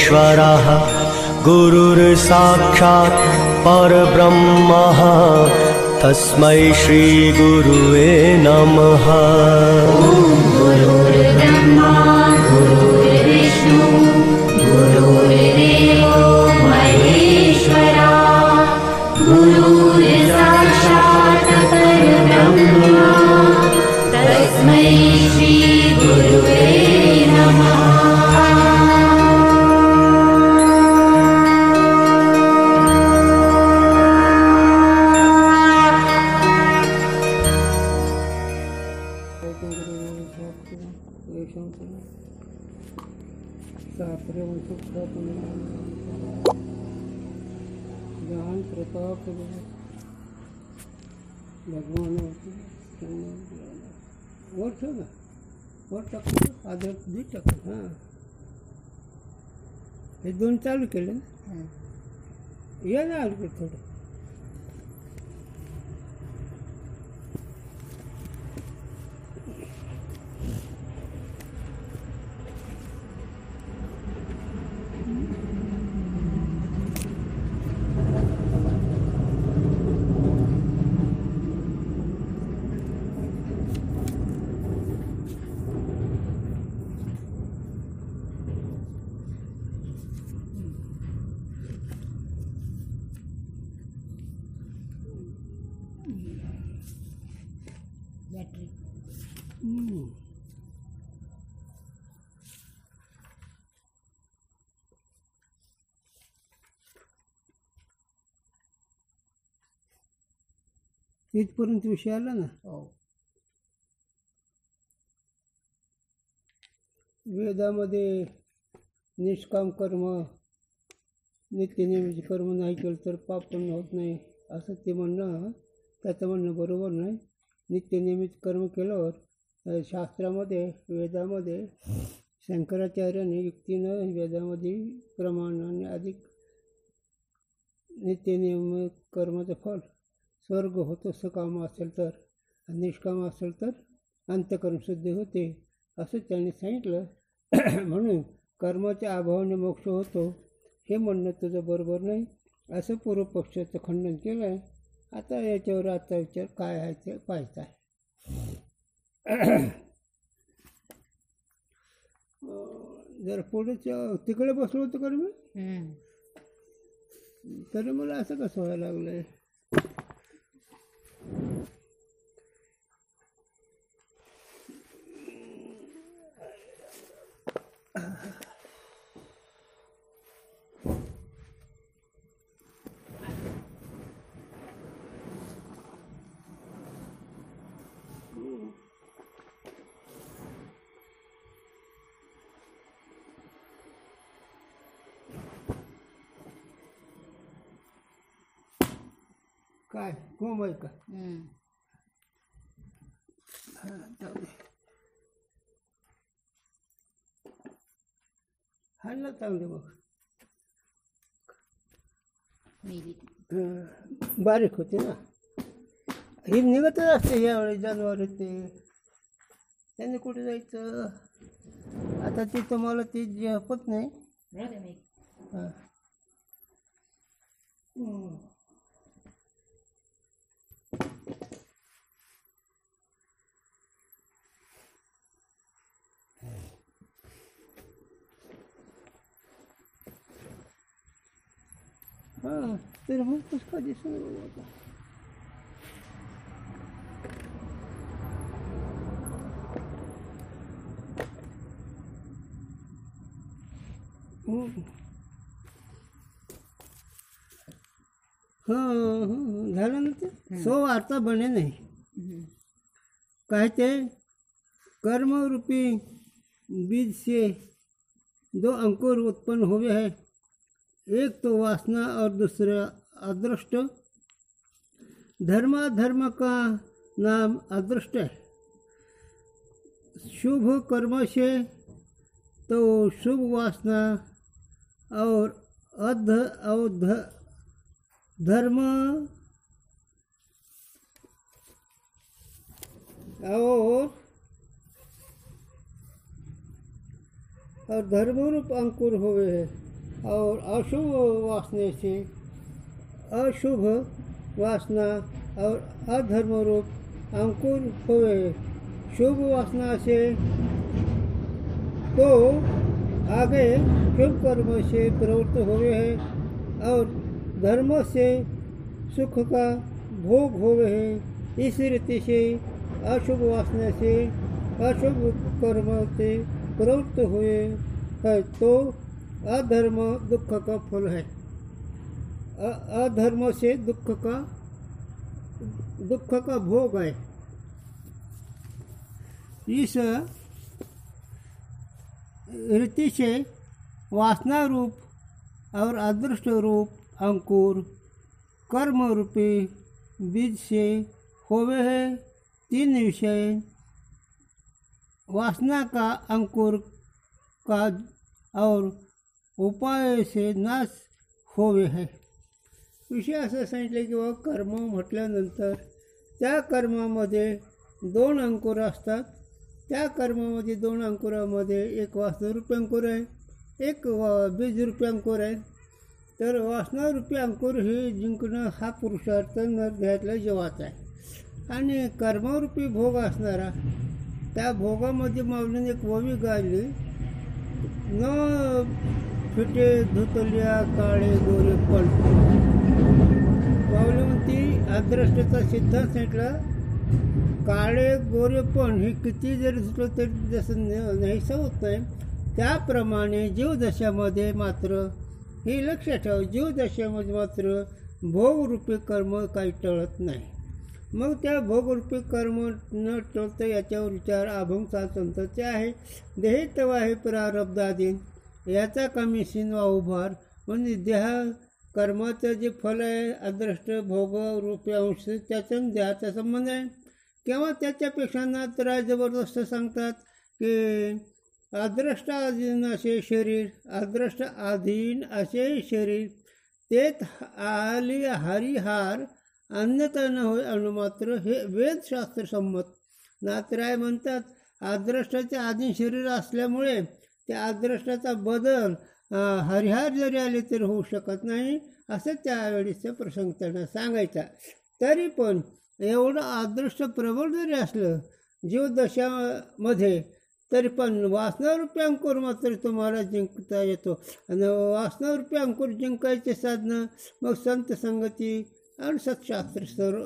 परमेश्वरः गुरुर्साक्षात् परब्रह्मः तस्मै श्री गुरुवे नमः। गुरुर्ब्रह्मा गुरुर्विष्णु गुरुर्देवो महेश्वरा गुरुर्साक्षात् परब्रह्मा तस्मै श्री गुरुवे नमः। ज्ञान प्रताप भगवान वर ठेव ना, वर टाकतो आधी दी टाकतो. हां हे दोन चालू केले ना. या ना अलीकडे थोडं. इथपर्यंत विषय आला ना. वेदामध्ये निष्काम कर्म नित्यनेमीचे कर्म नाही केलं तर पाप पण होत नाही असं ते म्हणणं, त्याचं म्हणणं बरोबर नाही. नित्यनेमीच कर्म केल्यावर शास्त्रामध्ये वेदामध्ये शंकराचार्याने युक्तीनं वेदामध्ये प्रमाणाने अधिक नित्यनेम कर्माचं फल स्वर्ग होतं सकाम असेल तर, निष्काम असेल तर अंतःकरण शुद्धी होते असं त्यांनी सांगितलं. म्हणून कर्माच्या अभावाने मोक्ष होतो हे म्हणणं तुझं बरोबर नाही असं पूर्वपक्षाचं खंडन केलं आहे. आता याच्यावर आता विचार काय आहे ते पाहायचं आहे. जर पुढेच्या तिकडे बसलो होतो का मी, तरी मला असं कसं व्हायला लागलं आहे. काय कोंब आहे का? हा ना चांगले मग बारीक होते ना. हे निघतच असते यावेळी जनावर ते, त्यांनी कुठे जायचं आता. तिथं मला ते झेपत नाही. हां हां तर मग कसं का दिसून आता. हां झालं ना ते. सो वार्ता बने नाही काय ते कर्म रूपी बीज से दो अंकुर उत्पन्न हुए हैं, एक तो वासना और दूसरा अदृष्ट. धर्म का नाम अदृष्ट है. शुभ कर्म से तो शुभ वासना और धर्म और धर्म रूप अंकुर हुए हैं. और अशुभ वासना से अशुभ वासना और अधर्म रूप अंकुर होवे। शुभ वासना से तो आगे शुभ कर्म से प्रवृत्त हुए हैं और धर्म से सुख का भोग हुए हैं। इस रीति से अशुभ वासना से अशुभ कर्म से प्रवृत्त हुए है तो अधर्म दुख का फल है। अधर्म से दुख का भोग है। इस रीति से वासना रूप और अदृष्ट रूप अंकुर कर्म रूपी बीज से होवे है। 3 विषय वासना का अंकुर का और उपाय से नाश होवे है। विषय असं सांगितले की बाबा कर्म म्हटल्यानंतर त्या कर्मामध्ये 2 अंकुर असतात। त्या कर्मामध्ये 2 अंकुरामध्ये एक वासनारूपी अंकुर आहे, एक बीजरूपी अंकुर आहे। तर वासनारूपी अंकुर हे जिंकणं हा पुरुषार्थ नरदेहातल्या जीवाचा आहे आणि कर्मरूपी भोग असणारा त्या भोगामध्ये माऊलीने एक ओवी गायली, न फिटे धुतल्या काळे गोरे पण। माऊली म्हणती अदृष्टाचा सिद्धांत सांगितला, काळे गोरेपण हे किती जरी धुतलं तरी जसं नाहीसं होत नाही, त्याप्रमाणे जीवदशामध्ये मात्र हे लक्षात ठेवा, जीवदशामध्ये मात्र भोगरूपी कर्म काही टळत नाही। मग त्या भोगरूपी कर्म न टळतं याच्यावर विचार अभंग 7 आहे। देहे तवा हे प्रारब्धाधीन याचा कमी सीन वा उभार, म्हणजे देहा कर्माचं जे फल आहे अदृष्ट भोग रूपी अंश त्याचा देहाचा संबंध आहे। किंवा त्याच्यापेक्षा नातरा जबरदस्त सांगतात की अदृष्ट अधीन असे शरीर, अदृष्ट अधीन असे शरीर तेथ आली हरिहार अन्यथा न होय अणुमात्र, हे वेदशास्त्र संमत। नातराय म्हणतात अदृष्टाचे अधीन शरीर असल्यामुळे त्या अदृष्टाचा बदल हरिहार जरी आले तरी होऊ शकत नाही, असं त्यावेळीचा प्रसंग त्यांना सांगायचा। तरी पण एवढं अदृष्ट प्रबळ जरी असलं जीवदशामध्ये तरी पण वासनारूपी अंकुर मात्र तुम्हाला जिंकता येतो। आणि वासनारूपी अंकुर जिंकायचे साधनं मग संत संगती आणि सत्शास्त्र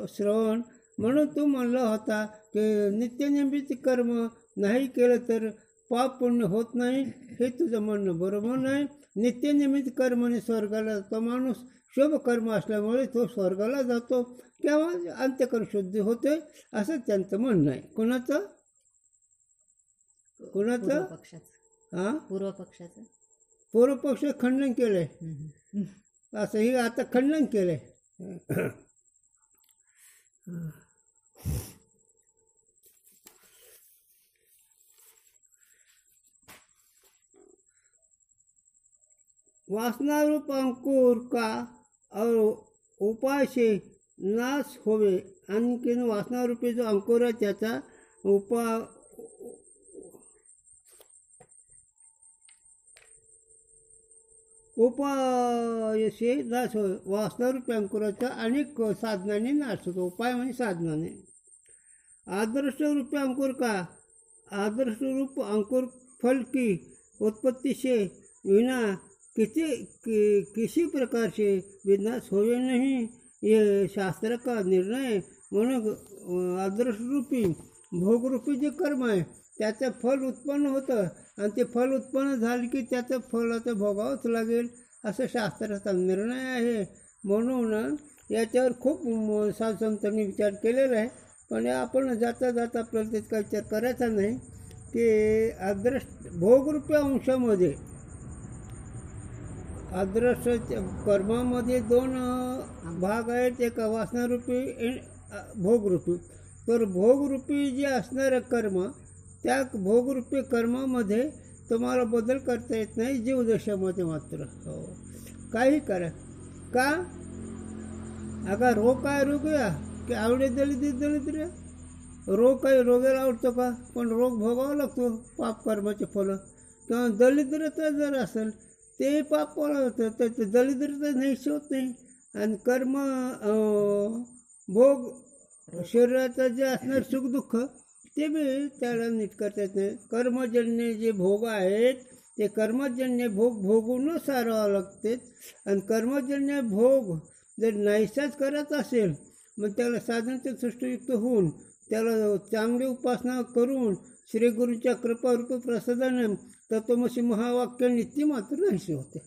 श्रवण। म्हणून तू म्हणला होता की नित्यनियमित कर्म नाही केलं तर पाप पुण्य होत नाही, हे तुझं म्हणणं बरोबर नाही। नित्यनियमित कर्माने स्वर्गाला जातो माणूस, शुभ कर्म असल्यामुळे तो स्वर्गाला जातो किंवा अंतःकरण शुद्धी होते, असं त्यांचं म्हणणं आहे। कोणाचं हां पूर्वपक्षाचं पूर्वपक्ष खंडन केलंय, असं हे आता खंडन केलंय। वासनारूप अंकुर का और उपाय से नाश होवे। आणखीन वासनारूपी जो अंकुर आहे त्याचा उपाय से नाश होय। वासनारूपी अंकुराचा अनेक साधनाने नाश होतो, उपाय म्हणजे साधनाने। आदर्श रूपी अंकुर का आदर्श रूप अंकुर फल की उत्पत्ति से बिना किसी प्रकार से विनाश होवे नहीं, ये शास्त्र का निर्णय। म्हणून आदर्श रूपी भोगरूपी जे कर्म आहे त्याचं फल उत्पन्न होतं आणि ते फल उत्पन्न झालं की त्याचं फलाचं भोगावंच लागेल, असं शास्त्राचा निर्णय आहे। म्हणून याच्यावर खूप साधुसंतांनी विचार केलेला आहे, पण आपण जाता जाता आपल्याला त्याचा विचार करायचा नाही की अदृष्ट भोगरूपी अंशामध्ये अदृष्ट कर्मामध्ये 2 भाग आहेत, एक वासनारूपी भोगरूपी। तर भोगरूपी जे असणारं कर्म त्या भोगरूपी कर्मामध्ये तुम्हाला बदल करता येत नाही, जीवदशामध्ये मात्र हो काही करा का। अगर रोग काय रोग या की आवडे दलिद्र रोग काही रोगाला आवडतो का, पण रोग भोगावा लागतो पाप कर्माचे फलं। किंवा दलिद्रता जर असेल ते पाप कोणा होतं तर ते दरिद्रता नाहीशी होत नाही. आणि कर्म भोग शरीराचं जे असणार सुखदुःख ते बी त्याला नीट करता येत नाही. कर्मजन्य जे भोग आहेत ते कर्मजन्य भोग भोगूनच सारावं लागते. आणि कर्मजन्य भोग जर नाहीसाच करत असेल मग त्याला साधनते सृष्टीयुक्त होऊन त्याला चांगली उपासना करून श्रीगुरूंच्या कृपारूप प्रसादाने तत्वमसी महावाक्याने ती मात्र नाहीशी होते.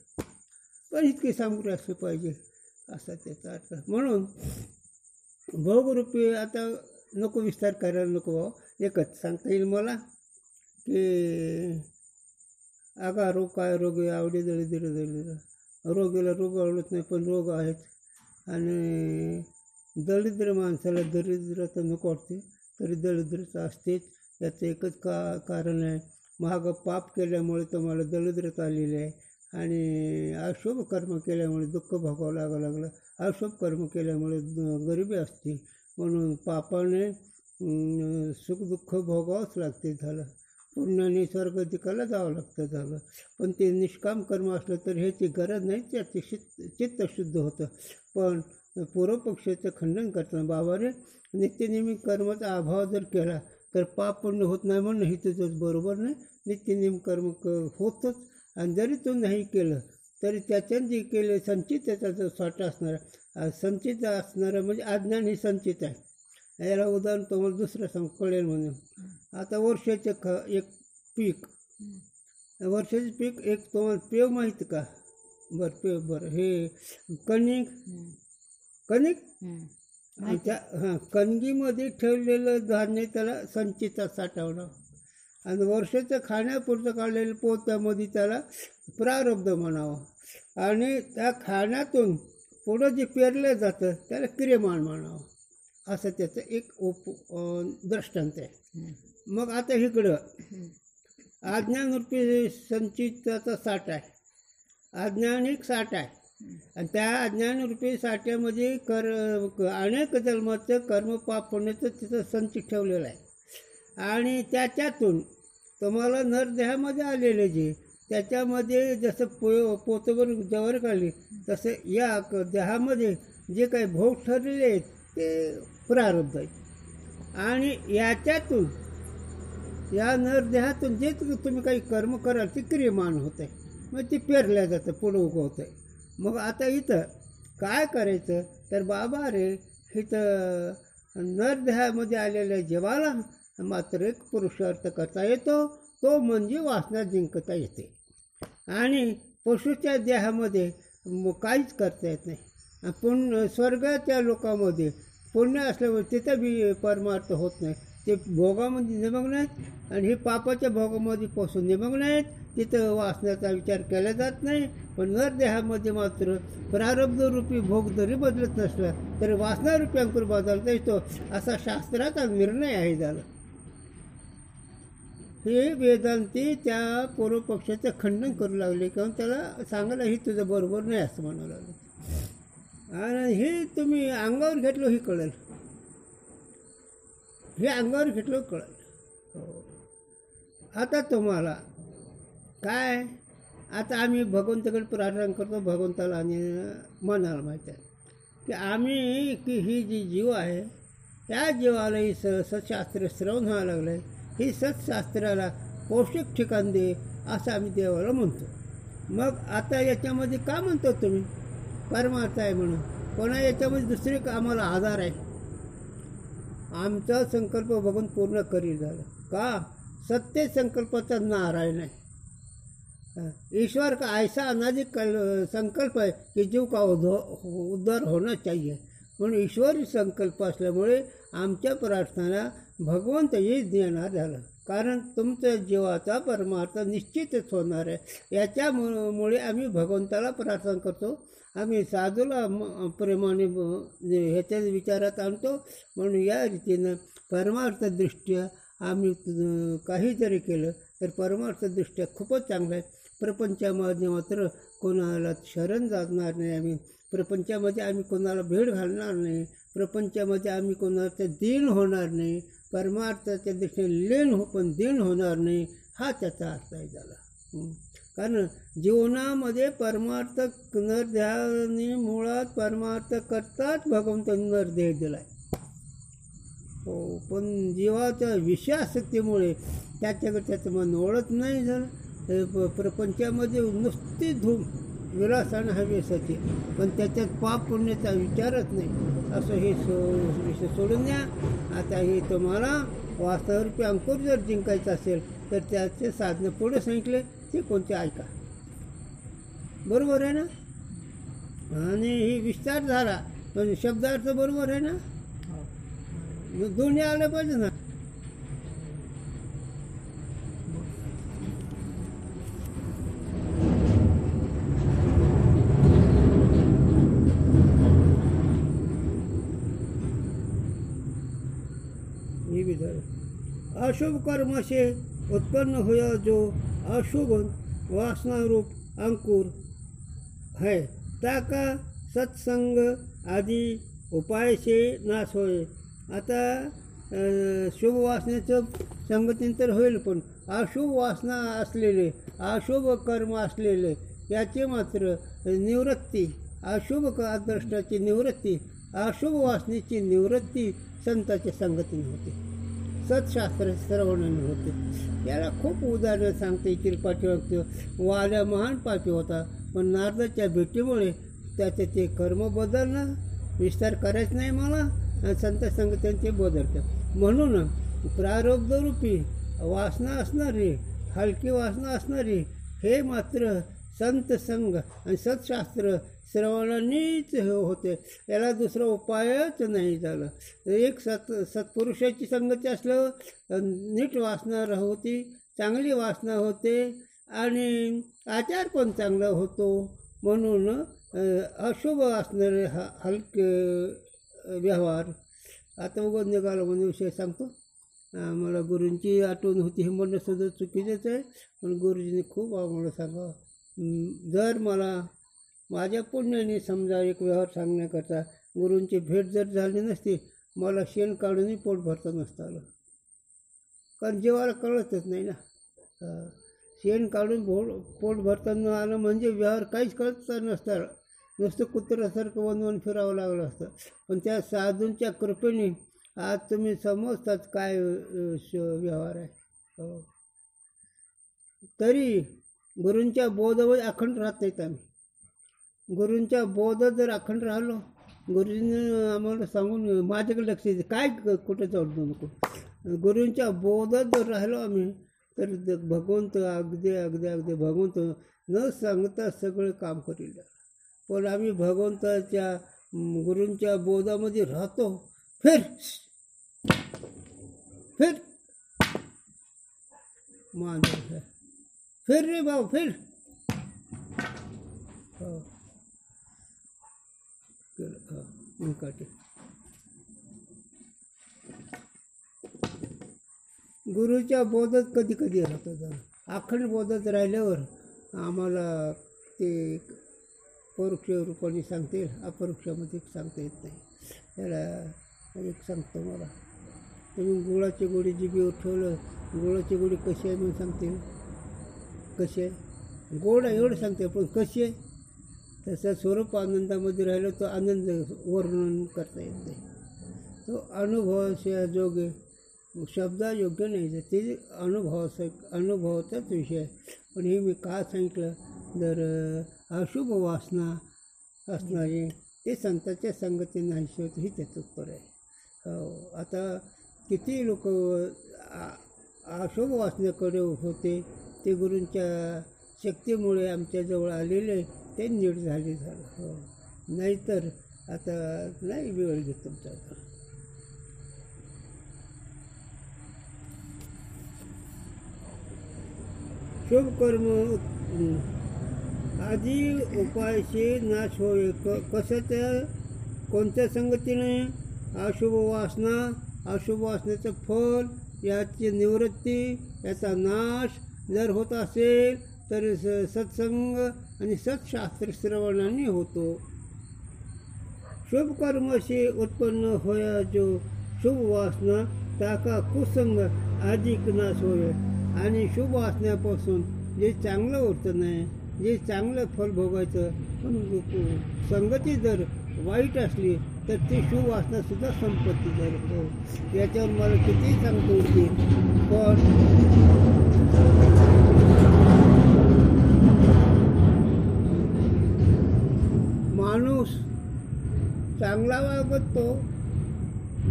पण इतकी सामग्री असली पाहिजे असा त्याचा अर्थ. म्हणून भोगरूपी आता नको विस्तार करायला नको. एकच सांगता येईल मला की आगा रोग काय रोग आहे आवडी दळी दिलं दळीला रोगीला रोग आवडत नाही पण रोग आहेत. आणि दरिद्र माणसाला दरिद्रता नको वाटते तरी दरिद्रता असतेच. याचं एकच कारण आहे महाग पाप केल्यामुळे तुम्हाला दरिद्रता आलेली आहे. आणि अशुभ कर्म केल्यामुळे दुःख भोगावं लागलं. अशुभ कर्म केल्यामुळे गरिबी असते. म्हणून पापाने सुखदुःख भोगावंच लागते झालं. पुण्याने स्वर्गदिकाला जावं लागतं झालं. पण ते निष्काम कर्म असलं तर ह्याची गरज नाही. त्याचे चित्त शुद्ध होतं. पण पूर्वपक्षाचं खंडन करताना बाबाने नित्यनेमी कर्माचा अभाव जर केला तर पाप पुण्य होत नाही म्हणून हे तुझं बरोबर नाही. नित्यनेम कर्म होतच. आणि जरी तो नाही केलं तरी त्याच्यात जे केलं संचित त्याचा जो साठा असणारा संचित असणारा म्हणजे अज्ञान हे संचित आहे. याला उदाहरण तुम्हाला दुसरं सांग कळेल म्हणून. आता वर्षाचं एक पीक वर्षाचं पीक एक तुम्हाला पेव माहीत का? बरं पेव बरं हे कणिक त्या कणगीमध्ये ठेवलेलं धान्य त्याला संचितात साठवणं. आणि वर्षाचं खाण्यापुरतं काढलेलं पोत्यामध्ये त्याला प्रारब्ध म्हणावं. आणि त्या खाण्यातून पुढं जे पेरलं जातं त्याला क्रियमाण म्हणावं. असं त्याचं एक दृष्टांत आहे. मग आता इकडं अज्ञानरूपी संचिताचा साठा आहे. अज्ञानिक साठा आहे. आणि त्या अज्ञानरूपी साठ्यामध्ये अनेक जन्माचं कर्म पाप पुण्याचं तिथं संचित ठेवलेलं आहे. आणि त्याच्यातून तुम्हाला नरदेहामध्ये आलेले जे त्याच्यामध्ये जसं पोतवर जवर काढली तसं या देहामध्ये जे काही भोग ठरलेले आहेत ते प्रारब्ध आहेत. आणि याच्यातून या नरदेहातून जे तुम्ही काही कर्म कराल ते क्रियमान होत आहे. मग ते पेरल्या जातं पुढं उगवतं आहे. मग आता इथं काय करायचं तर बाबा रे इथं नरदेहामध्ये आलेल्या जीवाला मात्र एक पुरुषार्थ करता येतो. तो म्हणजे वासना जिंकता येते. आणि पशुच्या देहामध्ये काहीच करता येत नाही. पुण्य स्वर्गाच्या लोकांमध्ये पुण्य असल्यामुळे तिथं बी परमार्थ होत नाही. ते भोगामध्ये निमग्न आहेत. आणि हे पापाच्या भोगामध्ये पोसून निमग्न आहेत. तिथं वासनाचा विचार केला जात नाही. पण नरदेहामध्ये मात्र प्रारब्धरूपी भोग जरी बदलत नसला तरी वासनारूपी अंकुर बदलता येतो असा शास्त्राचा निर्णय आहे झाला. हे वेदांती त्या पूर्वपक्षाचं खंडन करू लागले किंवा त्याला सांगायला ही तुझं बरोबर नाही असं म्हणावं लागलं. आणि हे तुम्ही अंगावर घेतलं ही कळेल. हे अंगावर घेतलं कळेल. आता तुम्हाला काय आता आम्ही भगवंताकडे प्रार्थना करतो. भगवंताला आणि मनाला माहीत आहे की आम्ही की ही जी जीव आहे त्या जीवाला ही सत्शास्त्र श्रवण व्हायला लागलं आहे. ही सत्शास्त्राला पौष्टिक ठिकाण दे असं आम्ही देवाला म्हणतो. मग आता याच्यामध्ये का म्हणतो तुम्ही परमार्थ आहे म्हणून. कोणा याच्यामध्ये दुसरे आम्हाला आधार आहे. आमचा संकल्प बघून पूर्ण करील झालं का सत्य संकल्पाचा नारायण आहे. ईश्वर का ऐसा अनादि संकल्प है कि जीव का उद्धार होना चाहिए. म्हणून ईश्वरी संकल्प असल्यामुळे आमच्या प्रार्थना भगवंत हेच देणार झालं. कारण तुमच्या जीवाचा परमार्थ निश्चितच होणार आहे. याच्यामुळे आम्ही भगवंताला प्रार्थना करतो. आम्ही साधूला प्रेमाने ह्याच्या विचारात आणतो. म्हणून या रीतीनं परमार्थदृष्ट्या आम्ही काही जरी केलं तर परमार्थदृष्ट्या खूपच चांगलं आहे. प्रपंचामध्ये मात्र कोणाला शरण जाणार नाही. आम्ही प्रपंचामध्ये आम्ही कोणाला भेट घालणार नाही. प्रपंचामध्ये आम्ही कोणाचं दीन होणार नाही. परमार्थाच्या दृष्टीने लीन पण दीन होणार नाही. हा त्याचा अर्थ आहे झाला. कारण जीवनामध्ये परमार्थ नरदेहाने मुळात परमार्थ करताच भगवंतांनी नरदेह दिला आहे. हो, पण जीवाच्या विषयासक्तीमुळे त्याच्याकडे त्याचं मन ओळख नाही झालं. प्रपंचामध्ये नुसती धूम विलासानं हवी असायची, पण त्याच्यात पाप पुण्याचा विचारच नाही. असं हे विषय सोडून द्या. आता हे तुम्हाला वास्तवरूपी अंकुर जर जिंकायचं असेल तर त्याचे साधनं पुढे सांगितले ते कोणते ऐका. बरोबर आहे ना? आणि ही विस्तार झाला पण शब्दार्थ बरोबर आहे ना? दोन्ही आलं पाहिजे ना. हे बी झालं. अशुभ कर्म से उत्पन्न होया जो अशुभ वासना रूप अंकुर है, ताका सत्संग आदि उपाय से नाश होय. आता शुभ वासनेचं संगतीन तर होईल, पण अशुभ वासना असलेले, अशुभ कर्म असलेले याचे मात्र निवृत्ती, अशुभ आदर्शाची निवृत्ती, अशुभ वासनेची निवृत्ती संताच्या संगतीने होते, सत्शास्त्र श्रवणाने होते. याला खूप उदाहरणं सांगते येथील पाठीमागचं. वाल्या महान पापी होता, पण नारदाच्या भेटीमुळे त्याचं ते कर्म बदलणं, विस्तार करायचं नाही मला, आणि संत संगतीने ते बदलतं. म्हणून प्रारब्धरूपी वासना असणारी, हलकी वासना असणारी, हे मात्र संत संग आणि सत्शास्त्र श्रवणानेच होते. याला दुसरा उपायच नाही झाला. एक सत्पुरुषाची संगती असल्यावर नीट वासना होती, चांगली वासना होते आणि आचार पण चांगला होतो. म्हणून अशुभ असणारे हलके व्यवहार. आता उगत निघाला म्हणून विषय सांगतो. मला गुरूंची आठवण होती हे म्हणणं सुद्धा चुकीचंच आहे, पण गुरुजींनी खूप आम्हाला सांगा. जर मला माझ्या पुण्याने समजा एक व्यवहार सांगण्याकरता गुरूंची भेट जर झाली नसती, मला शेण काढूनही पोट भरता नसतं आलं. कारण जीवाला कळतच नाही ना. शेण काढून पोट भरता न आलं म्हणजे व्यवहार काहीच कळत नसतं. नुसतं कुत्र्यासारखं वन फिरावं लागलं असतं. पण त्या साधूंच्या कृपेने आज तुम्ही समजतात काय व्यवहार आहे. तरी गुरूंच्या बोधावर अखंड राहत नाहीत आम्ही. गुरूंच्या बोधात जर अखंड राहिलो, गुरुजींनी आम्हाला सांगून माझ्याकडे लक्ष द्यायचं, काय कुठं जाऊ नको. गुरूंच्या बोधात जर राहिलो आम्ही तर भगवंत अगदी अगदी अगदी भगवंत न सांगता सगळं काम करील. पण आम्ही भगवंताच्या गुरूंच्या बोधामध्ये राहतो. फिर फिर मान फिर रे भाऊ फिर. हो काटे गुरुच्या बोधात कधी कधी राहतो. अखंड बोधात राहिल्यावर आम्हाला ते परोक्ष रूपाने सांगता येईल, अपरोक्षामध्ये सांगता येत नाही. त्याला एक सांगतो मला, तुम्ही गुळाची गोडी जिभेवर ठेवलं, गुळाची गोडी कशी आहे म्हणून सांगते. कशी आहे? गोड आहे एवढं सांगते, पण कशी आहे? तसं स्वरूप आनंदामध्ये राहिलं तो आनंद वर्णन करता येत नाही. तो अनुभवाच्या जोगे शब्दा योग्य नाही, ते अनुभवाचाच विषय आहे. पण हे मी का सांगितलं, जर अशुभ वासना असणारे ते संतांच्या संगतीने नाहीसे होते, हे त्याचं उत्तर आहे. हो, आता किती लोक अशुभ वासनेकडे होते, ते गुरूंच्या शक्तीमुळे आमच्याजवळ आलेले ते नीट झाले झालं. हो, नाहीतर आता नाही वेळ घेत तुमचा. शुभ कर्म आधी उपायचे नाश होय. कसं त्या कोणत्या संगतीने? अशुभ वासना, अशुभ वासनेचं फल, याची निवृत्ती, याचा नाश जर होत असेल तर सत्संग आणि सत्शास्त्र श्रवणाने होतो. शुभ कर्म से उत्पन्न होया जो शुभ वासना, ताका कुसंग अधिक नाश होय. आणि शुभ वासण्यापासून जे चांगलं होतं नाही, जे चांगलं फल भोगायचं. पण संगती जर वाईट असली तर ते सुवासनासुद्धा संपत्ती झाली. याच्यावर मला कितीही सांगतो येते, पण माणूस चांगला वागतो,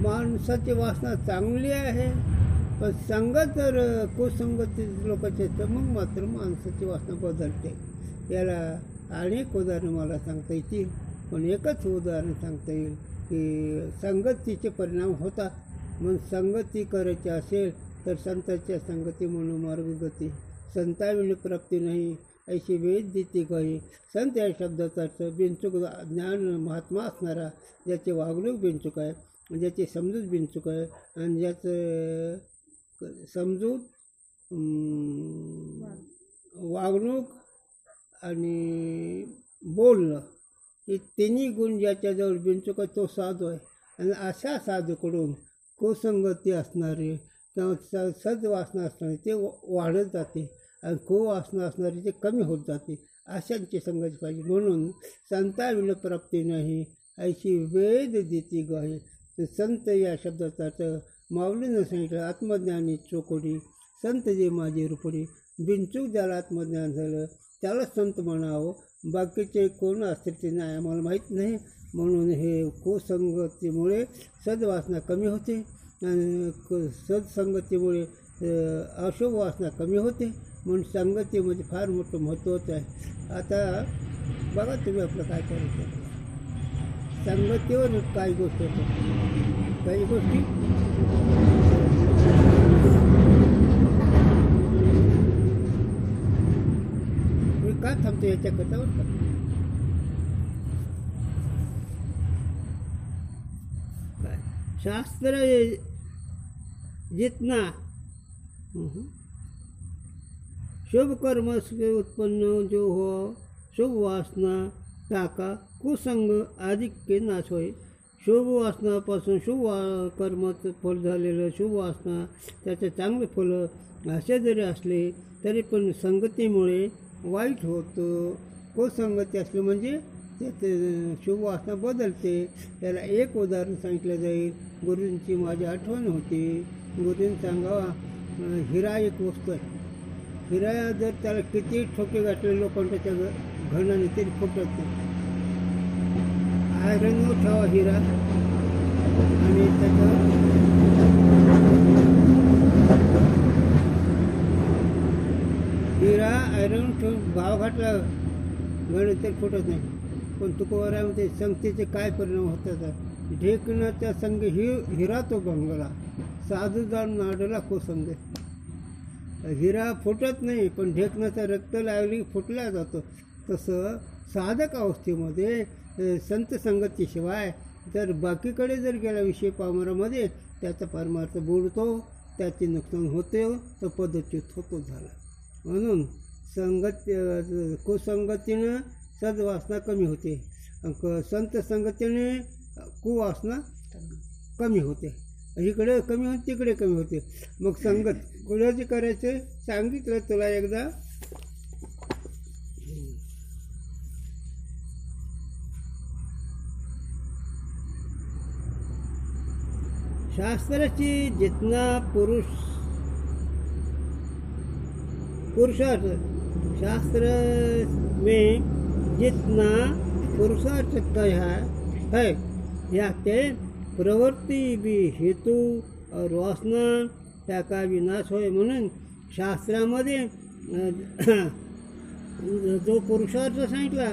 माणसाची वासना चांगली आहे, पण संगत जर कुसंगती लोकांची तर मग मात्र माणसाची वासना बदलते. याला अनेक उदाहरणं मला सांगता येतील, पण एकच उदाहरण सांगता येईल की संगतीचे परिणाम होतात. मग संगती करायची असेल तर संतांच्या संगती म्हणून मार्गगती. संताविण प्राप्ती नाही ऐशी वेद देते काही. संत या शब्दाचा अर्थ बिनचूक ज्ञान महात्मा असणारा, ज्याची वागणूक बिनचूक आहे, ज्याची समजूत बिनचूक आहे, आणि ज्याचं समजूत वागणूक आणि बोलणं हे तिन्ही गुण ज्याच्याजवळ बिनचूक आहे तो साधू आहे. आणि अशा साधूकडून कुसंगती असणारे किंवा सद्वासना असणारे ते वाढत जाते, आणि कुवासना असणारी ते कमी होत जाते. अशांची संगती पाहिजे. म्हणून संताविण प्राप्ती नाही ऐशी वेद देती गाही. संत या शब्दाचा अर्थ माऊलीनं सांगितलं आत्मज्ञानी चोकोडी. संत जे माझे रुपडी. बिनचूक ज्याला आत्मज्ञान झालं त्याला संत म्हणावं, बाकीचे कोण असतील ते नाही आम्हाला माहीत नाही. म्हणून हे कुसंगतीमुळे सद्वासना कमी होते, आणि सत्संगतीमुळे अशुभ वासना कमी होते. म्हणून संगतीमध्ये फार मोठं महत्त्वाचं आहे. आता बघा तुम्ही आपलं काय करायचं, संगतीवर काही गोष्टी होतात. काही गोष्टी मी का थांबतो याच्याकरता बरं का. शास्त्र जितना शुभ कर्म से उत्पन्न जो हो शुभ वासना टाका कुसंग अधिक के नाश होय. शुभ वासनापासून शुभ कर्माचं फल झालेलं शुभ वासना त्याचे चांगले फलं असे जरी असले तरी पण संगतीमुळे वाईट होतं. कुसंगती असली म्हणजे त्याचे शुभ वासना बदलते. त्याला एक उदाहरण सांगितलं जाईल. गुरूंची माझी आठवण होती. गुरूंनी सांगावा हिरा एक वस्तू आहे. हिरा जर त्याला किती ठोके गाठले लोखंडाच्या घणाने तरी फुटत नाही. आयरनवर ठेवा हिरा आणि त्याचं हिरा आयरन ठेवून भाव घातला घण तरी फुटत नाही. पण तुकोबारामध्ये संगतीचे काय परिणाम होतात. ढेकणाच्या संग हिरा तो भंगला, साधू जाऊन नाडला कुसंग. हिरा फुटत नाही पण ढेकणाचा रक्त लागली फुटला जातो. तसं साधक अवस्थेमध्ये संत संगतीशिवाय जर बाकीकडे जर गेला विषय पामरामध्ये त्याचा परमार्थ बुडतो, त्याचे नुकसान होते, तो पदच्युत होतो झाला. म्हणून कुसंगतीनं सद्वासना कमी होते, संत संगतीने कुवासना कमी होते. इकडे कमी होते तिकडे कमी होते. मग संगत कुणाची करायचं सांगितलं तुला एकदा. शास्त्राची जितना पुरुषार्थ शास्त्र में जितना पुरुषार्थ है याते प्रवृत्ति भी हेतू और वासना त्याका विनाश होय. म्हणून शास्त्रामध्ये जो पुरुषार्थ सांगितला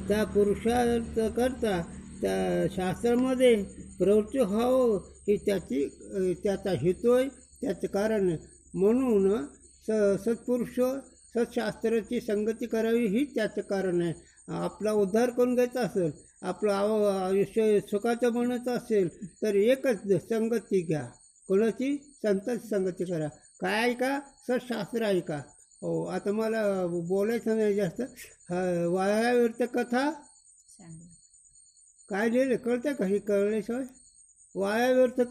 त्या पुरुषार्थ करता त्या शास्त्रामध्ये प्रवृत्ती व्हावं ही त्याचा हेतू आहे, त्याचं कारण. म्हणून सत्पुरुष सत्शास्त्राची संगती करावी ही त्याचं कारण आहे. आपला उद्धार करून घ्यायचा असेल, आपलं आयुष्य सुखाचं बनायचं असेल तर एकच संगती घ्या. कोणाची? संतांची संगती करा. काय ऐका? सत्शास्त्र ऐका. हो, आता मला बोलायचं नाही जास्त. वायाव्यर्थ कथा काय लिहिलं कळतं का? ही कळल्याशिवाय वायाव्यर्थ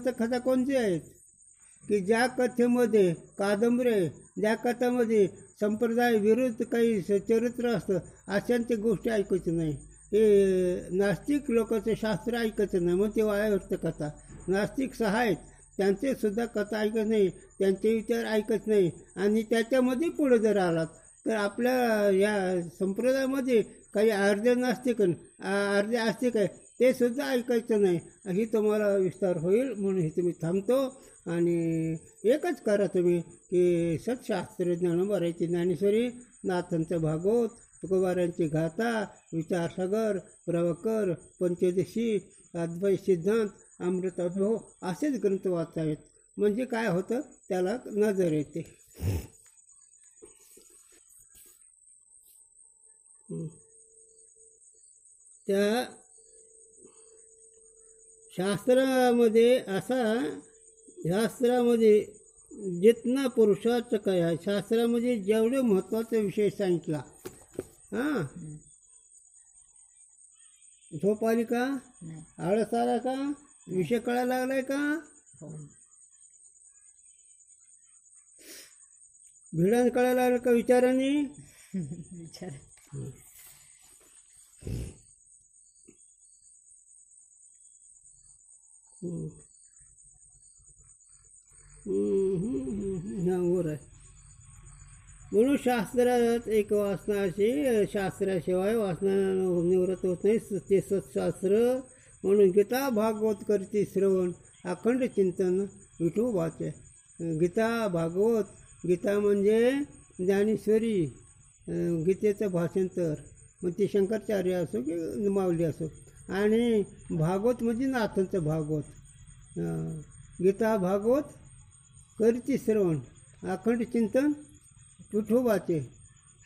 कथा कोणती आहेत की ज्या कथेमध्ये कादंबरी ज्या कथामध्ये संप्रदाय विरुद्ध काही चरित्र असतं अशांच्या गोष्टी ऐकायचं नाही. हे नास्तिक लोकांचं शास्त्र ऐकायचं नाही, मग ते वाया कथा. नास्तिक सहायत त्यांचे सुद्धा कथा ऐकत नाही, त्यांचे विचार ऐकत नाही. आणि त्याच्यामध्ये पुढे जर आलात तर आपल्या या संप्रदायामध्ये काही अर्धे नास्तिक अर्धे आस्तिक आहे, ते सुद्धा ऐकायचं नाही. ही तुम्हाला विस्तार होईल म्हणून हे तुम्ही थांबतो. आणि एकच करा तुम्ही की सत्शास्त्र ज्ञानोबाराची ज्ञानेश्वरी, नाथांचं भागवत, तुकोबारांची गाथा, विचारसागर, प्रभाकर, पंचदशी, अद्वैत सिद्धांत, अमृतानुभव असेच ग्रंथ वाचावेत. म्हणजे काय होतं, त्याला नजर येते. त्या शास्त्रामध्ये जितना पुरुषार्थ काय आहे, शास्त्रामध्ये जेवढे महत्त्वाचा विषय सांगितला. हां, झोप आली का, आळस आला का, विषय कळायला लागलाय का, भिडान कळायला लागलं का विचाराने, वर आहे. म्हणून शास्त्रात एक वासना अशी, शास्त्राशिवाय वासना निवृत्त होत नाही, ते सत्शास्त्र. म्हणून गीता भागवत करते श्रवण, अखंड चिंतन विठोबाचे. गीता भागवत, गीता म्हणजे ज्ञानेश्वरी, गीतेचं भाषांतर, मग ते शंकराचार्य असो की माऊली असो. आणि भागवत म्हणजे नाथांचं भागवत. गीता भागवत करते श्रवण, अखंड चिंतन विठोबाचे.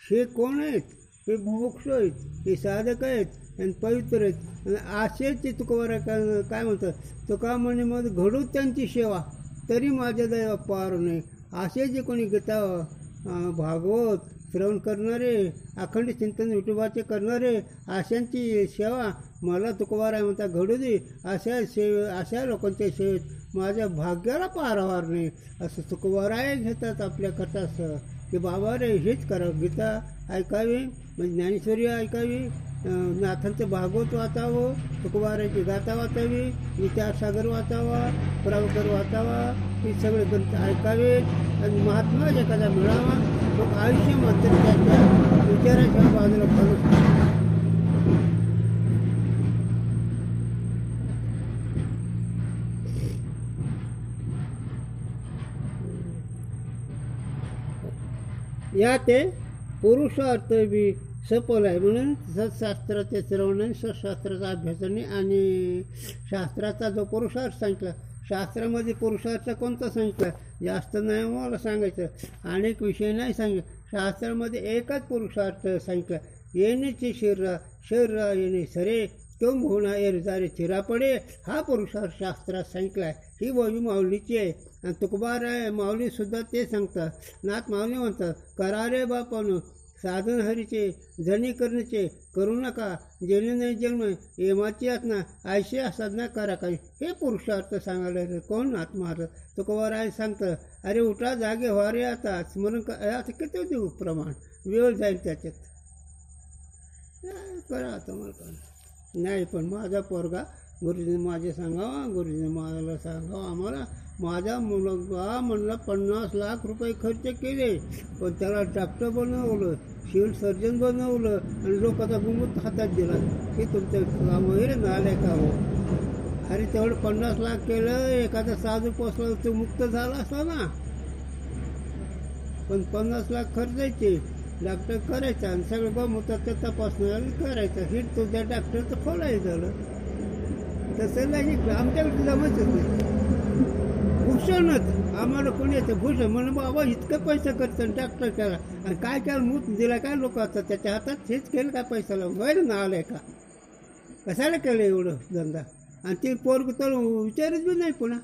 हे कोण आहेत, हे मोक्ष आहेत, हे साधक आहेत आणि पवित्र आहेत. आणि असेच तुकोबारा काय म्हणतात, तुका म्हणे मग घडू त्यांची सेवा, तरी माझ्या दैवा पार नाही. असे जे कोणी गीता भागवत श्रवण करणारे, अखंड चिंतन विठोबाचे करणारे, अशांची सेवा मला तुकोबारा म्हणता घडू दे. अशा लोकांच्या सेवेत माझ्या भाग्याला पारावार नाही, असं तुकोबाराय घेतात आपल्या कथासह की बाबा रे हेच करावं. गीता ऐकावी, म्हणजे ज्ञानेश्वरी ऐकावी, नाथांचं भागवत वाचावं, तुकोबाराची गाथा वाचावी, विचारसागर वाचावा, प्रभाकर वाचावा, हे सगळे ग्रंथ ऐकावे. आणि महात्मा एखादा मिळावा, मग आयुष्य मात्र त्याच्या विचाराच्या बाजूला घालू. या ते पुरुषार्थ बी सफल आहे. म्हणून सत्शास्त्राचे श्रवण, सत्शास्त्राचा अभ्यासाने आणि शास्त्राचा जो पुरुषार्थ सांगितला, शास्त्रामध्ये पुरुषार्थ कोणता सांगितला, जास्त नाही मला सांगायचं, अनेक विषय नाही सांगितले. शास्त्रामध्ये एकच पुरुषार्थ सांगितला, येण्याचे शरीर येणे सरे, तो मोहना एरजारे चिरा पडे. हा पुरुषार्थ शास्त्रात सांगितला आहे. ही बाजू माऊलीची आहे. आणि तुकोबार आहे माऊलीसुद्धा ते सांगतात. नाथ माऊली म्हणतात, करा रे बापानं साधन हरीचे, जणी करणेचे करू नका, जेणे नाही जन्म येमाची आत्मा, आयशी साधना करा काही. हे पुरुषार्थ सांगायला कोण नाथ महाराज तुकोबार आहे सांगतं. अरे उठा जागे व्हा रे, आता स्मरण आता किती देऊ प्रमाण, वेळ जाईल त्याच्यात, करा आता मला करा. नाही पण माझा पोरगा गुरुजीने माझे सांगावा, गुरुजीने मला सांगावं आम्हाला. माझा मुलगा म्हणला 50 लाख रुपये खर्च केले, पण त्याला डॉक्टर बनवलं, सिव्हिल सर्जन बनवलं आणि लोकांचा गुमूत हातात दिला. हे तुमचं काम वगैरे नालाय का हो. अरे तेवढं 50 लाख केलं, एखादा साधू पोचला तो मुक्त झाला असला ना. पण 50 लाख खर्चायचे, डॉक्टर करायचा आणि सगळं गोमूत्राचं तपासणं करायचं. हे तुझ्या डॉक्टरचं खोलायचं झालं. तसं नाही, आमच्याकडे जमायचंच नाही. भूषणच आम्हाला कोणी येतं भूषण म्हणून, बाबा इतकं पैसा करतं डॉक्टर केला आणि काय केलं मूत दिला काय लोक असतात त्याच्या हातात, हेच केलं काय पैसा लावून व्हायला ना आलाय का, कशाला केलं एवढं धंदा. आणि ते पोरग तर विचारच बी नाही. पुन्हा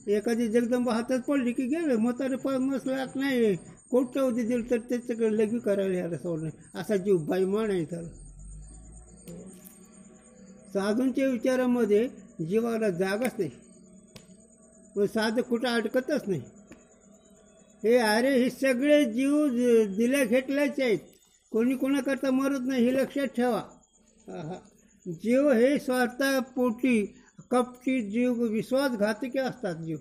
एखादी जगदंबा हातात पडली की गेलं, म्हातारे 50 लाख नाही कोट्यवधी दिलं तर त्याच्याकडे लगी करायला यायला सोडणं, असा जीव बाईमान आहे. तर साधूंच्या विचारामध्ये जीवाला जागाच नाही, साधं कुठं अडकतच नाही. हे अरे हे सगळे जीव दिल्या घेतल्याचे आहेत. कोणी कोणाकरता मरत नाही, हे लक्षात ठेवा. जीव हे स्वार्थापोटी कपटी जीव, विश्वासघातकी असतात जीव.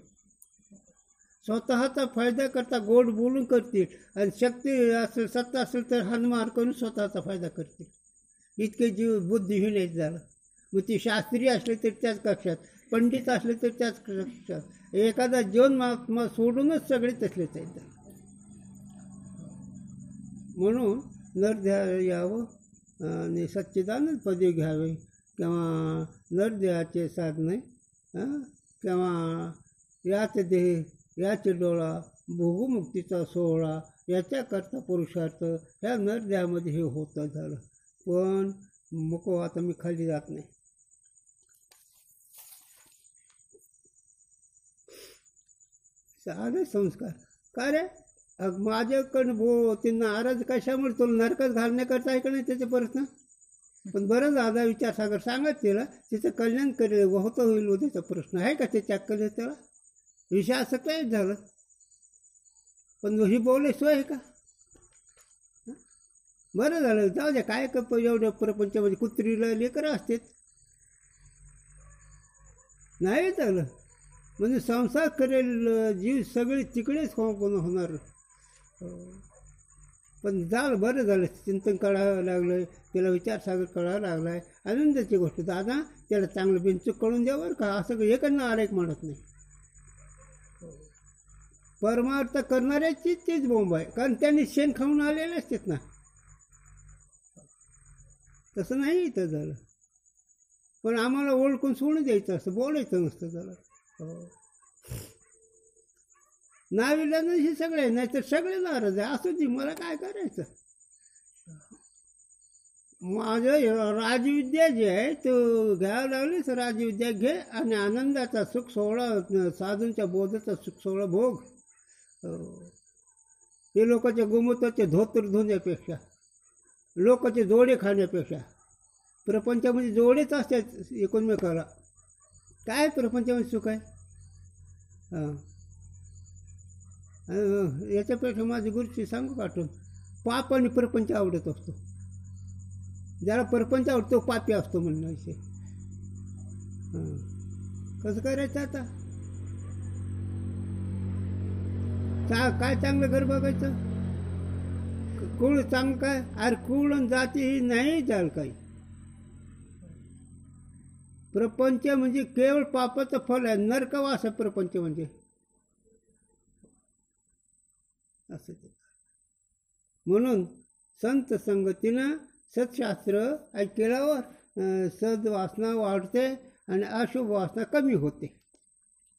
स्वतःचा फायदा करता गोड बोलून करतील, आणि शक्ती असेल, सत्ता असेल तर हानमार करून स्वतःचा फायदा करतील. इतके जीव बुद्धिहीन आहेत झालं. मग ती शास्त्रीय असले तर त्याच कक्षात, पंडित असले तर त्याच कक्षात. एखादा जीवन महात्मा सोडूनच सगळे तसलेच आहेत. म्हणून नरदेहा यावं आणि सच्चिदानंद पदवी घ्यावे, किंवा नरदेहाचे साधने, किंवा याच देह याचे डोळा, भोगमुक्तीचा सोहळा, याच्याकरता पुरुषार्थ ह्या नरदेहामध्ये हे होतं झालं. पण नको, आता मी खाली जात नाही. साधे संस्कार का रे? माझ्याकडं ते नाराज कशामुळे तुला नरकात घालण्याकरता आहे का नाही त्याचे प्रश्न? पण बरं दादा विचारसागर सांगत तिला, तिचं कल्याण करेल, होतं होईल उद्याचा प्रश्न आहे का त्याच्या अक्कल त्याला? विषय असं काय झालं, पण ही बोले सोय आहे का? बरं झालं, जाऊ द्या, काय एवढ्या प्रपंचामध्ये कुत्रीला लेकरं असतात. नाही झालं म्हणजे संसार करेल जीव सगळे तिकडेच होणार. पण झालं, बरं झालं, चिंतन कळावं लागलं, त्याला विचारसागर कळावं लागला आहे, आनंदाची गोष्ट. दादा त्याला चांगलं बिनचूक कळून द्यावर का, असं एकांना आरेक म्हणत नाही. परमार्थ करणाऱ्याची तीच बोंब आहे, कारण त्यांनी शेण खाऊन आलेले असतात ना. तसं नाही इथं झालं. पण आम्हाला ओळखून सोडून द्यायचं, असं बोलायचं नसतं झालं. नाविला हे सगळे, नाही तर सगळे नाराज आहे. असं ती मला काय करायचं. माझं राजविद्या जे आहे तो घ्यावं लागली, तर राजविद्या घे आणि आनंदाचा सुख सोहळा, साधूंच्या बोधाचा सुख सोहळा भोग. ते लोकांच्या गोमूत्राचे धोतर धुण्यापेक्षा, लोकांचे जोडे खाण्यापेक्षा, प्रपंचामध्ये जोडेच असतात एकमेकाला. काय प्रपंचामध्ये सुख आहे? याच्यापेक्षा माझी गुरुची सांगू काढून, पाप आणि प्रपंच आवडत असतो. ज्याला प्रपंच आवडतो पापी असतो म्हणणं विषय. कसं करायचं आता? काय चांगलं घर बघायचं, कुळ चांगलं काय? अरे कुळ आणि जाती ही नाही झालं काही. प्रपंच म्हणजे केवळ पापाचं फल आहे, नरकवास आहे प्रपंच म्हणजे. असं म्हणून संत संगतीनं सत्शास्त्र ऐकल्यावर सद्वासना वाढते आणि अशुभ वासना कमी होते.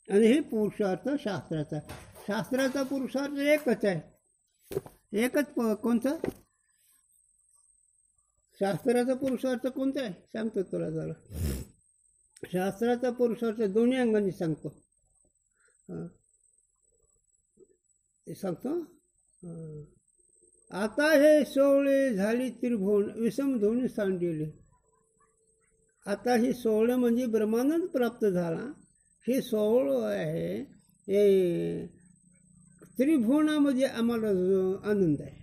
आणि हे पुरुषार्थ शास्त्राचा. शास्त्राचा पुरुषार्थ एकच आहे, एकच. कोणता शास्त्राचा पुरुषार्थ कोणता आहे सांगतो तुला जरा. शास्त्राचा पुरुषार्थ दोन्ही अंगाने सांगतो. सांगतो. आता हे सोहळे झाली त्रिभुवन, विषम दोन्ही सांडिले. आता हे सोहळं म्हणजे ब्रह्मानंद प्राप्त झाला. हे सोहळं आहे, हे त्रिभुवनामध्ये आम्हाला आनंद आहे.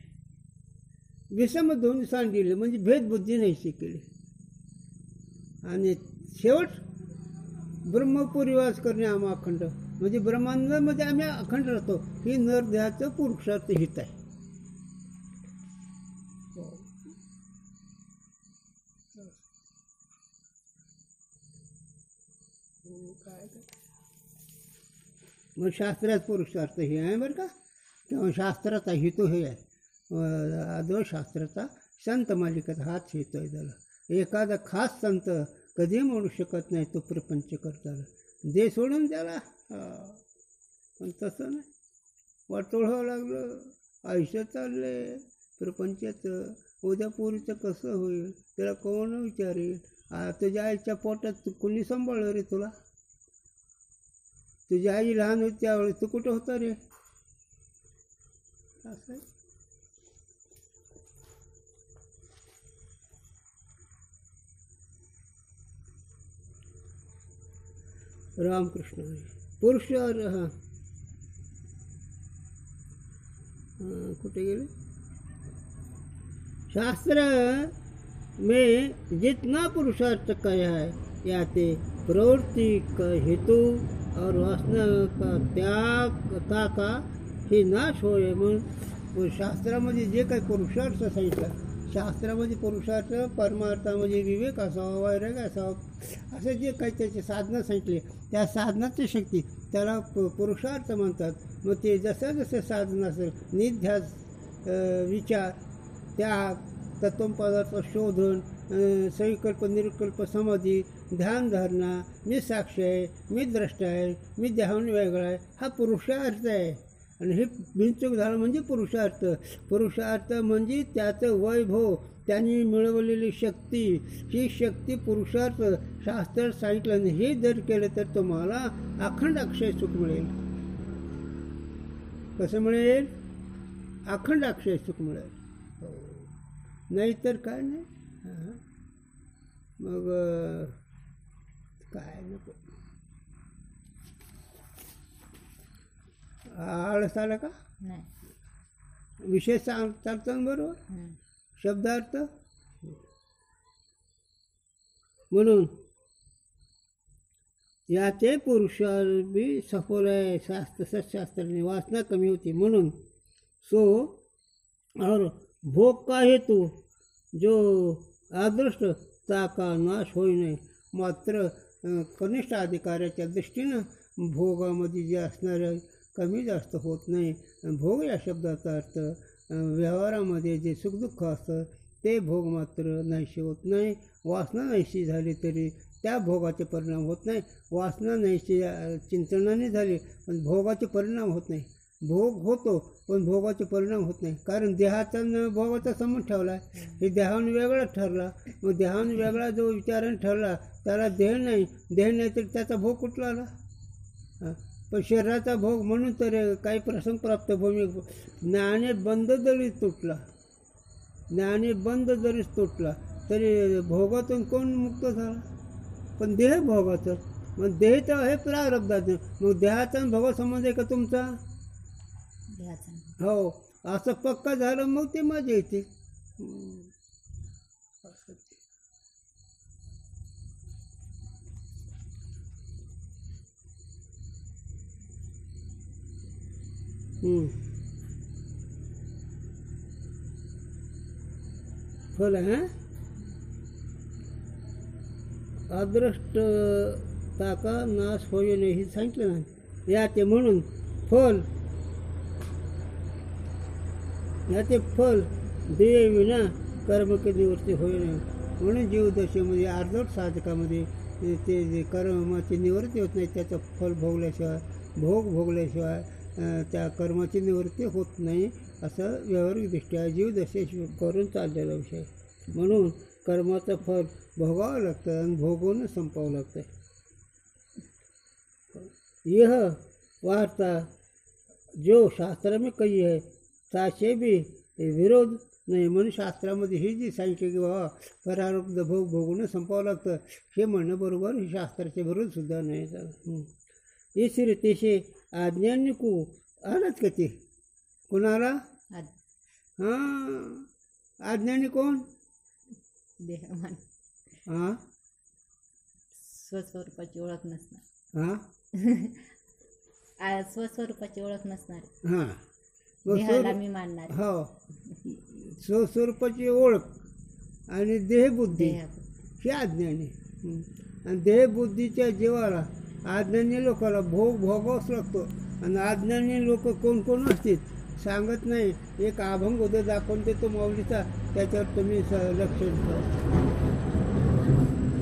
विषम दोन्ही सांडिले म्हणजे भेदबुद्धी नाही शिकली. आणि शेवट ब्रह्मपुरीवास करणे आम्हा अखंड, म्हणजे ब्रह्मांडामध्ये आम्ही अखंड राहतो. ही नरदेहाचं पुरुषार्थ हित आहे. मग शास्त्रात पुरुषार्थ हे आहे बरं का, किंवा शास्त्राचा हेतू हे आहे. शास्त्राचा संत मालिकेत हाच हेतू आहे झाला. एखादा खास संत कधी म्हणू शकत नाही तो प्रपंच करताना दे सोडून द्याला. पण तसं नाही, वाटोळावं लागलं, आयुष्य चालले प्रपंचाचं. उद्या पोरीचं कसं होईल त्याला कोण विचारेल? तुझ्या आईच्या पोटात कोणी सांभाळलं रे तुला? तुझी आई लहान होती त्यावेळेस तू कुठं होता रे? असं आहे. रामकृष्ण. पुरुष कुठे गेले? शास्त्र में जितना पुरुषार्थ कहा है याते प्रवृत्ति का हेतु और वासना का त्याग का हे नाश होय म्हणून शास्त्रामध्ये जे काही पुरुषार्थ सांगितलं, शास्त्रामध्ये पुरुषार्थ परमार्थामध्ये विवेक असावा, वैराग्य असावा, असे जे काही त्याचे साधनं सांगितले, त्या साधनाची शक्ती त्याला पुरुषार्थ म्हणतात. मग ते जसं जसं साधन असेल, निध्यास, विचार, त्याग, तत्वपदार्थ शोधन, संकल्प निरुकल्प समाधी, ध्यानधारणा, मी साक्ष आहे, मी द्रष्टा आहे, मी देहाहून वेगळा आहे, हा पुरुषार्थ आहे. आणि हे बिनचूक झालं म्हणजे पुरुषार्थ. पुरुषार्थ म्हणजे त्याचं वैभव, त्यांनी मिळवलेली शक्ती, ही शक्ती पुरुषार्थ शास्त्र सांगितलं. आणि हे जर केलं तर तुम्हाला अखंड अक्षय सुख मिळेल. कसं मिळेल? अखंड अक्षय सुख मिळेल. नाहीतर काय नाही. मग काय नको. आळस आला का? नाही. विषय चालतो ना बरोबर. शब्दार्थ म्हणून याचे पुरुषार बी सफल आहे. सत्शास्त्राने वासना कमी होती म्हणून. सो और भोग का हेतु जो अदृष्ट ताका नाश होई नाही. मात्र कनिष्ठ अधिकाऱ्याच्या दृष्टीनं भोगामध्ये जे असणारं कमी जास्त होत नाही. भोग या शब्दाचा अर्थ व्यवहारामध्ये जे सुखदुःख असतं ते भोग मात्र नाहीशी होत नाही. वासना नाहीशी झाली तरी त्या भोगाचे परिणाम होत नाही. वासना नाहीशी चिंतनाने झाली पण भोगाचे परिणाम होत नाही. भोग होतो पण भोगाचे परिणाम होत नाही. कारण देहाचा न भोगाचा संबंध ठेवला आहे. हे देहाने वेगळा ठरला. मग देहाने वेगळा जो विचाराने ठरला त्याला देह नाही. देह नाही तर त्याचा भोग कुठला आला? पण शरीराचा भोग म्हणून तर काही प्रसंग प्राप्त भूमी. ज्ञाने बंद जरी तुटला, ज्ञाने बंद जरी तुटला तरी भोगातून कोण मुक्त झाला? पण देह भोगाचं. मग देह तर हे प्रारब्धाचं. मग देहाचा भोगा संबंध आहे का तुमचा? हो. असं पक्का झालं मग ते मजा येते. फल आहे. अदृष्ट ताका नाश होय नाही हे सांगितलं ना. याचे म्हणून फल, याचे फल देय विना कर्म के निवृत्ती होय नाही. म्हणून जीवदशेमध्ये अर्धवट साधकामध्ये ते जे कर्माची निवृत्ती होत नाही त्याचं फल भोगल्याशिवाय, भोग भोगल्याशिवाय त्या कर्माची निवृत्ती होत नाही. असं व्यावहारिकदृष्ट्या जीवदशे करून चाललेला विषय. म्हणून कर्माचं फल भोगावं लागतं आणि भोगवून संपावं लागतं. यह वार्ता जो शास्त्र में कही है ताचे भी विरोध नाही. म्हणून शास्त्रामध्ये ही जी सांगितली की बाबा परारब्ध भोग भोगून संपावं लागतं हे म्हणणं बरोबर. हे शास्त्राचे विरोधसुद्धा नाही. इस रीति से आज्ञानी को आलंच का ते कोणाला? हां. आज्ञानी कोण? देहमान. हां. स्वस्वरूपाची ओळख नसणार. हां. स्वस्वरूपाची ओळख नसणार. हां. देहाला मी मानणार. हो. स्वस्वरूपाची ओळख आणि देहबुद्धी ही अज्ञानी. आणि देहबुद्धीच्या जीवाला अज्ञानी लोकाला भोग भोगावंच लागतो. आणि अज्ञानी लोक कोण कोण असतील सांगत नाही. एक अभंग उद्या दाखवून देतो माऊलीचा, त्याच्यावर तुम्ही लक्ष द्या.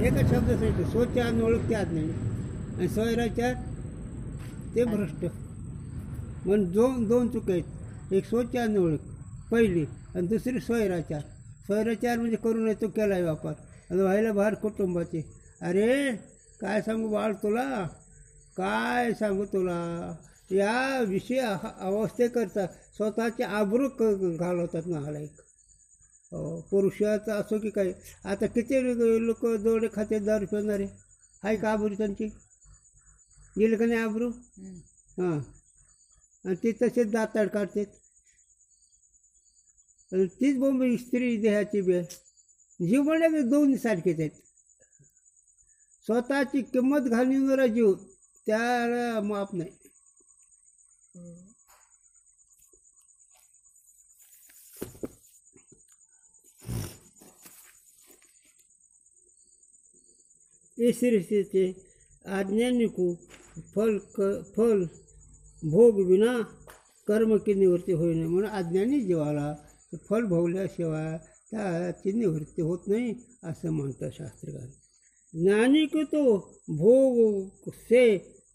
एकच शब्द सांगितलं, स्वचार ओळख ते अज्ञानी आणि स्वैराचार ते भ्रष्ट. म्हणून दोन चुका आहेत. एक स्वचार ओळख पहिली आणि दुसरी स्वैराचार. स्वैराचार म्हणजे करू नये तो केला आहे वापर. आणि व्हायला बाहेर कुटुंबाचे. अरे काय सांगू बाळ तुला, काय सांगू तुला. या विषय अवस्थेकरता स्वतःचे आबरू घालवतात नालायक. पुरुषाचं असो की काही. आता किती लोक दोडे खाते दारू पिणारे आहे का आबरू त्यांची? गेले का नाही आबरू? हां. आणि ते तसेच दाताड काढतात. तीच बोंब स्त्री देहाची बी आहे. जीव म्हणजे दोन्ही सारखेच आहेत. स्वतःची किंमत घालणारा जीव त्याला माप नाही. ईश्वरीचे आज्ञानी को फल भोग विना कर्म की निवृत्ती होईना. म्हणून अज्ञानी जीवाला फल भोगल्याशिवाय त्याची निवृत्ती होत नाही असं म्हणतं शास्त्रकार. ज्ञानी को तो भोग से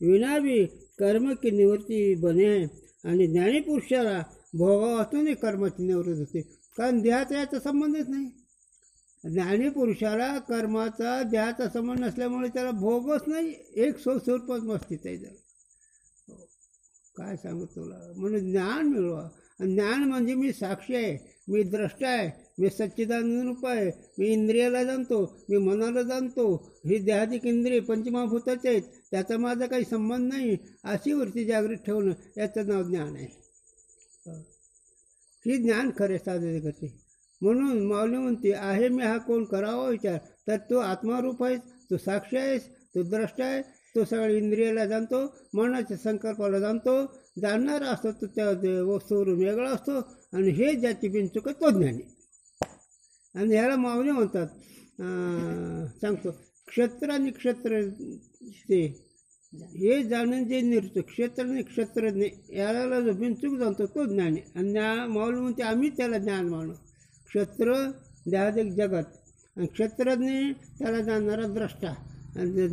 विना भी कर्म की निवृत्ती बने. आणि ज्ञानी पुरुषाला भोगावातूनही कर्माची निवृत्ती होते, कारण देहाचा याचा संबंधच नाही. ज्ञानी पुरुषाला कर्माचा देहाचा संबंध नसल्यामुळे त्याला भोगच नाही, एक स्वरूपात मस्तीत आहे त्याला. काय सांगू तुला. म्हणून ज्ञान मिळवा. ज्ञान म्हणजे मी साक्षी आहे, मी द्रष्टा आहे, मी सच्चिदानंद रूप आहे, मी इंद्रियाला जाणतो, मी मनाला जाणतो, ही देहादिक इंद्रिय पंचमहाभूताचे आहेत, त्याचा माझा काही संबंध नाही, अशी वृत्ती जागृत ठेवणं याचं नाव ज्ञान आहे. ही ज्ञान खरे साधने करते. म्हणून माऊली म्हणते आहे मी हा कोण करावा विचार. तर तो आत्मारूप आहेस, तो साक्षी आहेस, तो द्रष्टा आहे, तो सगळ्या इंद्रियाला जाणतो, मनाच्या संकल्पाला जाणतो. जाणणारा असतो तो त्या वस्तूवरून वेगळा असतो. आणि हे ज्याची बिनचूक आहे तो ज्ञानी. आणि ह्याला माऊली म्हणतात सांगतो क्षत्र आणि क्षत्र ते हे जाणून जे निर्चूक क्षेत्र आणि क्षत्रज्ञ याला जो बिनचूक जाणतो तो ज्ञानी. आणि माऊली म्हणते आम्ही त्याला ज्ञान मानू. क्षत्र देहादिक जगत आणि क्षत्रज्ञ त्याला जाणणारा द्रष्टा. आणि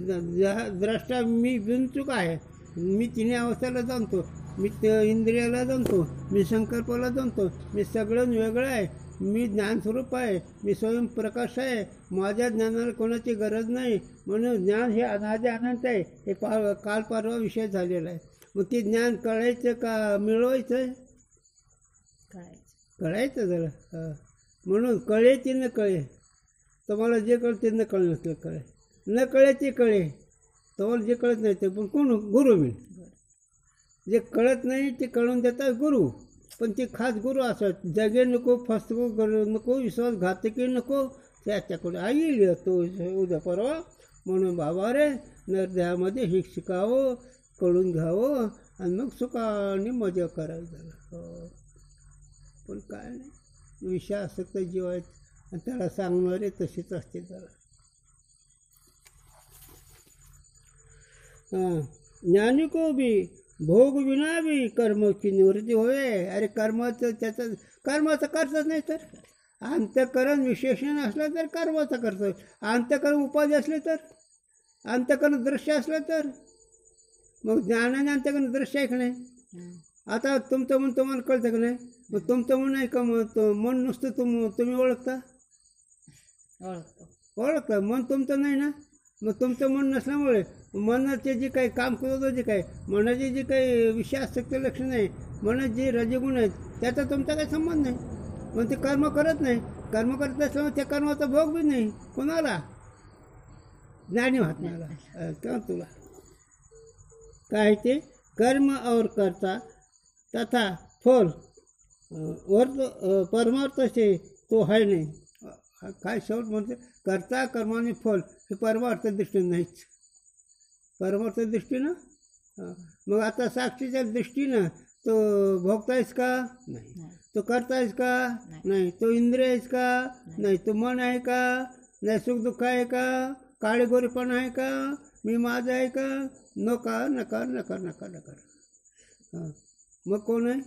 द्रष्टा मी बिनचूक आहे, मी तिन्ही अवस्थेला जाणतो, मी इंद्रियाला जाणतो, मी संकल्पाला जाणतो, मी सगळं वेगळं आहे, मी ज्ञानस्वरूप आहे, मी स्वयंप्रकाश आहे, माझ्या ज्ञानाला कोणाची गरज नाही. म्हणून ज्ञान हे अनादि अनंत आहे. हे काल परवा विषय झालेला आहे. मग ते ज्ञान कळायचं का मिळवायचं? कळायचं झालं. म्हणून कळे ते न कळे. तुम्हाला जे कळते न कळ नसलं कळे, न कळे ते कळे. तुम्हाला जे कळत नाही ते पण कोण गुरु मिळ. जे कळत नाही ते कळून देतात गुरु. पण ते खास गुरु असत. जगे नको, फसवू नको, विश्वासघातकी नको, त्याच्याकडे येईल तो उद्या परवा. म्हणून बाबा रे नरदेहामध्ये हे शिकावं, कळून घ्यावं आणि मग सुखाने मजा करायचं. पण काय नाही, विषय आसक्त जीव आहेत आणि त्याला सांगणारे तसेच असते. त्याला ज्ञानी को भी भोग विना भी कर्म की निवृत्ती होय. अरे कर्माचं त्याचं कर्माचं करतच नाही तर अंतःकरण विशेषण असलं तर कर्माचं करतो. अंतःकरण उपाधी असले तर, अंतःकरण दृश्य असलं तर मग ज्ञानाने अंतःकरण दृश्य आहे का नाही. आता तुमचं मन तुम्हाला कळतं का नाही. मग तुमचं मन आहे का मन नुसतं तुम्ही ओळखता मन तुमचं नाही ना. मग तुमचं मन नसल्यामुळे मनाचे जे काही काम करतो, जे काही मनाचे जे काही विषय असतात ते लक्ष नाही. मनात जे रजगुण आहेत त्याचा तुमचा काही संबंध नाही. मग ते कर्म करत नाही. कर्म करत असल्यामुळे त्या कर्माचा भोग बी नाही कोणाला, ज्ञानी महात्म्याला. किंवा तुला काय ते कर्म और कर्ता तथा फल परमार्थ से तो है नाही. काय शेवट म्हणते कर्ता कर्माने फल हे परमार्थ दृष्टीनं नाहीच. परमार्थ दृष्टीनं मग आता साक्षीच्या दृष्टीनं तो भोगतायस का नाही, तो करतायस का नाही, तो इंद्रिय आहेस का नाही, तो मन आहे का नाही, सुख दुःख आहे का, काळेगोरेपण आहे का, मी माझं आहे का, नकार नकार नकार नकार नकार. मग कोण आहे?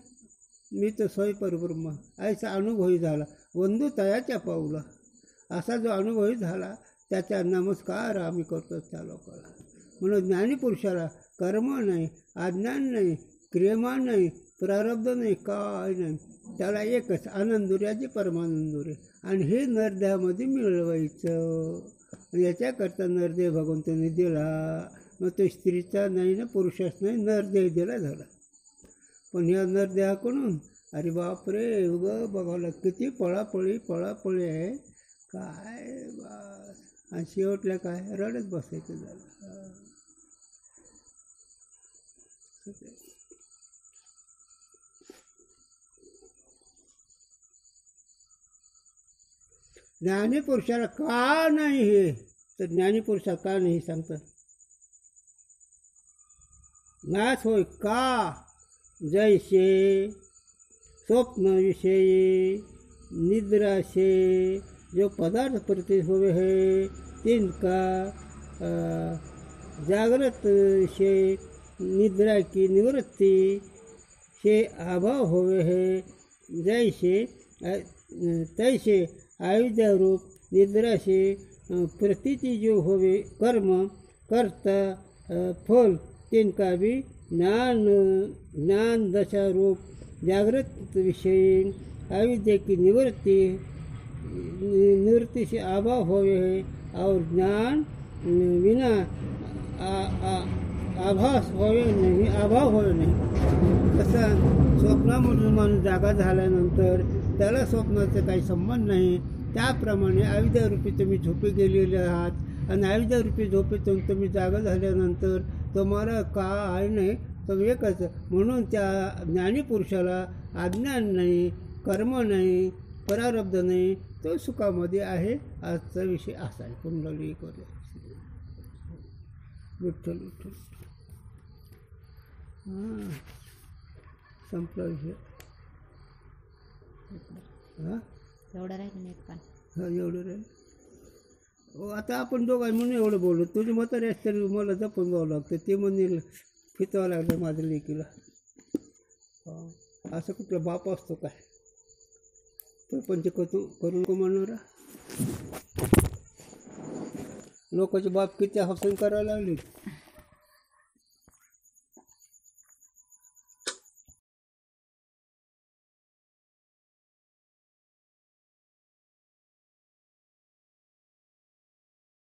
मी तो स्वयंपरब्रह्म असा अनुभवी झाला. वंदू तयाच्या पाऊला असा जो अनुभवी झाला त्याचा नमस्कार आम्ही करतो त्या लोकांना. म्हणून ज्ञानीपुरुषाला कर्म नाही, अज्ञान नाही, क्रियमान नाही, प्रारब्ध नाही, काय नाही. त्याला एकच आनंदुर्याचे परमानंदुर्य. आणि हे नरदेहामध्ये मिळवायचं. याच्याकरता नरदेह भगवंताने दिला. मग तो स्त्रीचा नाही ना, पुरुषाच नाही, नरदेह दिला झाला. पण ह्या नरदेहाकडून अरे बापरे उगं बघावं किती पळापळी आहे काय बस. आणि शेवटला काय रडत बसायचं झालं. ज्ञानीपुरुषाला का नाही हे, तर ज्ञानीपुरुषा का नाही सांगतात. नाश होय का, जैसे स्वप्नविषयी निद्रा से जो पदार्थ प्रतीत हुए हैं तिनका जागृत से निद्रा की निवृत्ति से अभाव हुए हैं, तैसे आयुध्या रूप निद्रा से प्रतीति जो होवे कर्म कर्ता फल तिनका भी ज्ञान दशा रूप जागृत विषय अविद्या की निवृत्ति से अभाव हुए हैं और ज्ञान बिना अभाव होवे नाही. तसं स्वप्नामधून माणूस जागा झाल्यानंतर त्याला स्वप्नाचा काही संबंध नाही. त्याप्रमाणे अविद्यारूपी तुम्ही झोपी गेलेले आहात आणि अविद्यारूपी झोपेतून तुम्ही जागा झाल्यानंतर तुम्हाला काय नाही तो एकच. म्हणून त्या ज्ञानीपुरुषाला अज्ञान नाही, कर्म नाही, प्रारब्ध नाही, तो सुखामध्ये आहे. आजचा विषय असा आहे. कुंडली करूया. विठ्ठल विठ्ठल. हां, संपला विषय. हां, एवढं राहिलं नाही पान. हां, एवढं राहील. आता आपण दोघांनी म्हणून एवढं बोललो. तुझी म्हातारी असते मला जपून जावं लागतं. ते म्हणेल फितवावं लागलं माझ्या लेकीला. असं कुठला बाप असतो काय? प्रपंच करून नको म्हणणारा. लोकांचे बाप किती हसन करायला लागले.